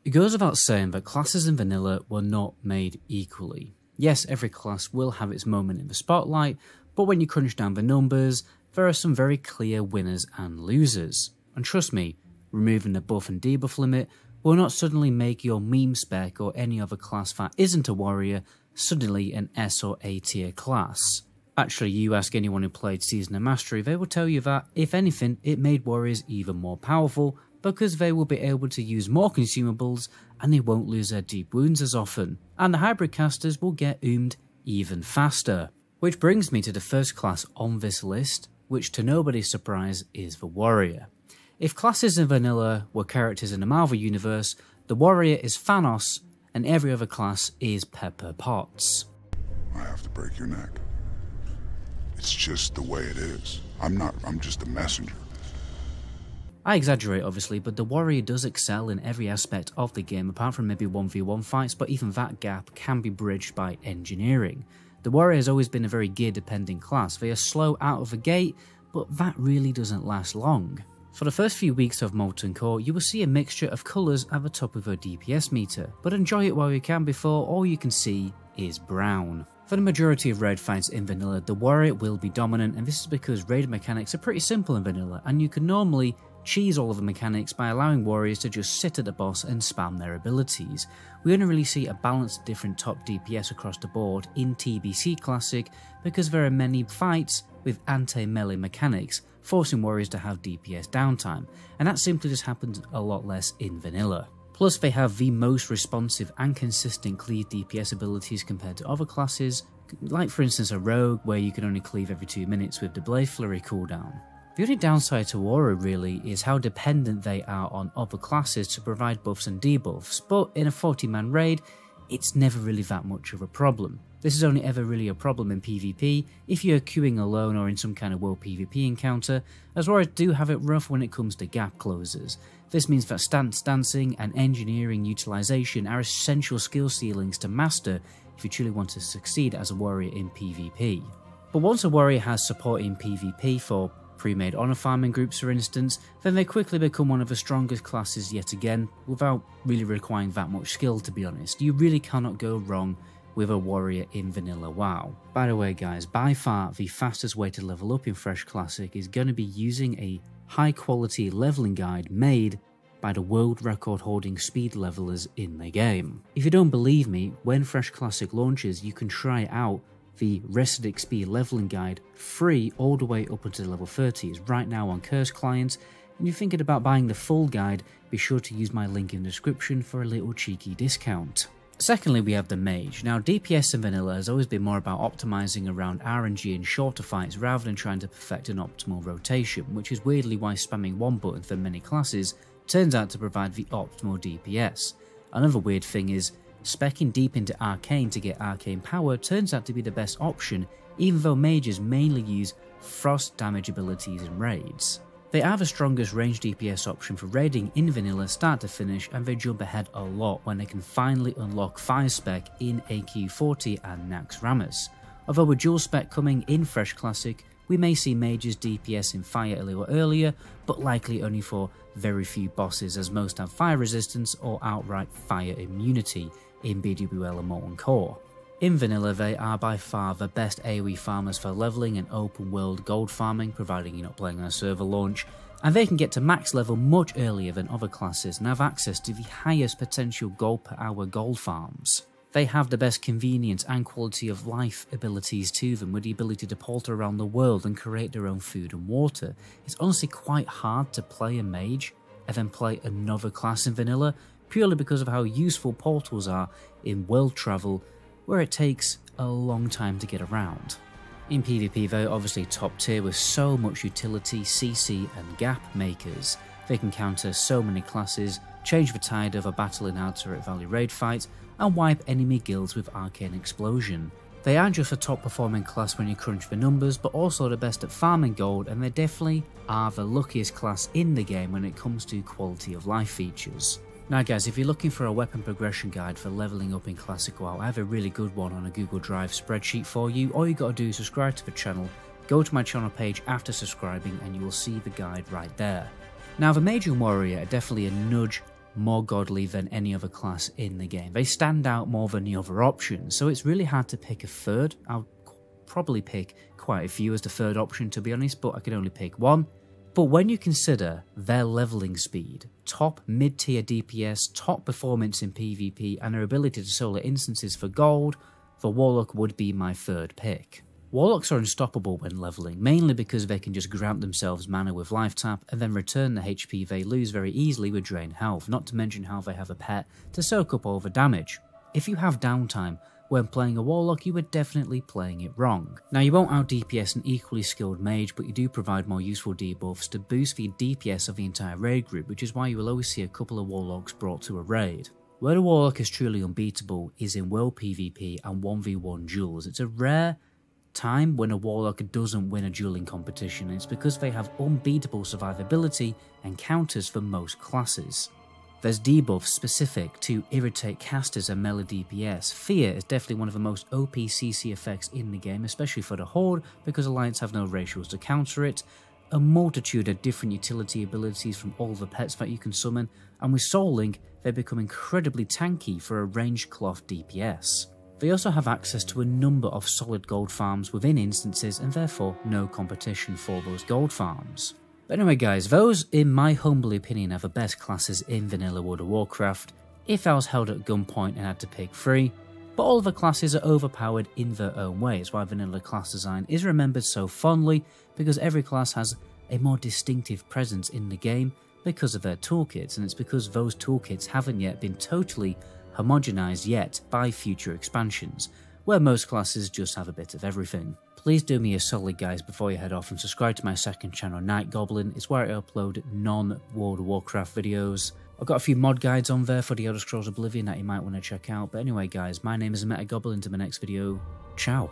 It goes without saying that classes in vanilla were not made equally. Yes, every class will have its moment in the spotlight, but when you crunch down the numbers, there are some very clear winners and losers. And trust me, removing the buff and debuff limit will not suddenly make your meme spec or any other class that isn't a warrior suddenly an S or A tier class. Actually, you ask anyone who played Season of Mastery, they will tell you that, if anything, it made warriors even more powerful because they will be able to use more consumables and they won't lose their deep wounds as often, and the hybrid casters will get oomed even faster. Which brings me to the first class on this list, which to nobody's surprise is the warrior. If classes in vanilla were characters in the Marvel universe, the warrior is Thanos and every other class is Pepper Potts. I have to break your neck. It's just the way it is. I'm just a messenger. I exaggerate obviously, but the warrior does excel in every aspect of the game apart from maybe 1v1 fights, but even that gap can be bridged by engineering. The warrior has always been a very gear dependent class. They are slow out of the gate, but that really doesn't last long. For the first few weeks of Molten Core, you will see a mixture of colours at the top of your DPS meter, but enjoy it while you can before all you can see is brown. For the majority of raid fights in vanilla, the warrior will be dominant, and this is because raid mechanics are pretty simple in vanilla, and you can normally cheese all of the mechanics by allowing warriors to just sit at the boss and spam their abilities. We only really see a balanced different top DPS across the board in TBC Classic because there are many fights with anti-melee mechanics, forcing warriors to have DPS downtime, and that simply just happens a lot less in vanilla. Plus they have the most responsive and consistent cleave DPS abilities compared to other classes, like for instance a rogue where you can only cleave every 2 minutes with the Blade Flurry cooldown. The only downside to warrior really is how dependent they are on other classes to provide buffs and debuffs, but in a 40-man raid, it's never really that much of a problem. This is only ever really a problem in PvP if you're queuing alone or in some kind of world PvP encounter, as warriors do have it rough when it comes to gap closers. This means that stance dancing and engineering utilization are essential skill ceilings to master if you truly want to succeed as a warrior in PvP. But once a warrior has support in PvP for pre-made honor farming groups for instance, then they quickly become one of the strongest classes yet again, without really requiring that much skill to be honest. You really cannot go wrong with a warrior in vanilla WoW. By the way guys, by far the fastest way to level up in Fresh Classic is going to be using a high quality leveling guide made by the world record holding speed levelers in the game. If you don't believe me, when Fresh Classic launches you can try out the Rested XP leveling guide free all the way up until level 30. It's right now on Curse clients, and if you're thinking about buying the full guide, be sure to use my link in the description for a little cheeky discount. Secondly, we have the Mage. Now DPS in vanilla has always been more about optimizing around RNG and shorter fights rather than trying to perfect an optimal rotation, which is weirdly why spamming one button for many classes turns out to provide the optimal DPS. Another weird thing is, speccing deep into Arcane to get Arcane power turns out to be the best option, even though mages mainly use frost damage abilities in raids. They are the strongest range DPS option for raiding in vanilla start to finish, and they jump ahead a lot when they can finally unlock Fire Spec in AQ40 and Nax Ramus. Although with dual spec coming in Fresh Classic, we may see mages DPS in fire a little earlier, but likely only for very few bosses as most have fire resistance or outright fire immunity in BWL and Molten Core. In vanilla they are by far the best AoE farmers for leveling and open world gold farming, providing you're not playing on a server launch, and they can get to max level much earlier than other classes and have access to the highest potential gold per hour gold farms. They have the best convenience and quality of life abilities to them, with the ability to portal around the world and create their own food and water. It's honestly quite hard to play a mage and then play another class in vanilla, purely because of how useful portals are in world travel, where it takes a long time to get around. In PvP they're obviously top tier with so much utility, CC and gap makers. They can counter so many classes, change the tide of a battle in Altered Valley raid fight, and wipe enemy guilds with Arcane Explosion. They aren't just a top performing class when you crunch the numbers, but also the best at farming gold, and they definitely are the luckiest class in the game when it comes to quality of life features. Now guys, if you're looking for a weapon progression guide for leveling up in Classic WoW, I have a really good one on a Google Drive spreadsheet for you. All you gotta do is subscribe to the channel, go to my channel page after subscribing, and you will see the guide right there. Now the Mage and Warrior are definitely a nudge more godly than any other class in the game. They stand out more than the other options, so it's really hard to pick a third. I'll probably pick quite a few as the third option, to be honest, but I can only pick one. But when you consider their leveling speed, top mid-tier DPS, top performance in PvP, and their ability to solo instances for gold, the Warlock would be my third pick. Warlocks are unstoppable when leveling, mainly because they can just grant themselves mana with life tap and then return the HP they lose very easily with drained health, not to mention how they have a pet to soak up all the damage. If you have downtime when playing a Warlock, you are definitely playing it wrong. Now, you won't out DPS an equally skilled Mage, but you do provide more useful debuffs to boost the DPS of the entire raid group, which is why you will always see a couple of Warlocks brought to a raid. Where the Warlock is truly unbeatable is in world PvP and 1v1 duels. It's a rare time when a Warlock doesn't win a dueling competition, and it's because they have unbeatable survivability and counters for most classes. There's debuffs specific to irritate casters and melee DPS. Fear is definitely one of the most OP CC effects in the game, especially for the Horde, because Alliance have no ratios to counter it. A multitude of different utility abilities from all the pets that you can summon, and with Soul Link, they become incredibly tanky for a ranged cloth DPS. They also have access to a number of solid gold farms within instances, and therefore no competition for those gold farms. But anyway guys, those in my humble opinion are the best classes in vanilla World of Warcraft if I was held at gunpoint and had to pick 3, but all of the classes are overpowered in their own way. It's why vanilla class design is remembered so fondly, because every class has a more distinctive presence in the game because of their toolkits, and it's because those toolkits haven't yet been totally homogenized yet by future expansions, where most classes just have a bit of everything. Please do me a solid guys before you head off and subscribe to my second channel, Night Goblin. It's where I upload non-World of Warcraft videos. I've got a few mod guides on there for the Elder Scrolls Oblivion that you might want to check out. But anyway guys, my name is Meta Goblin. Until my next video, ciao.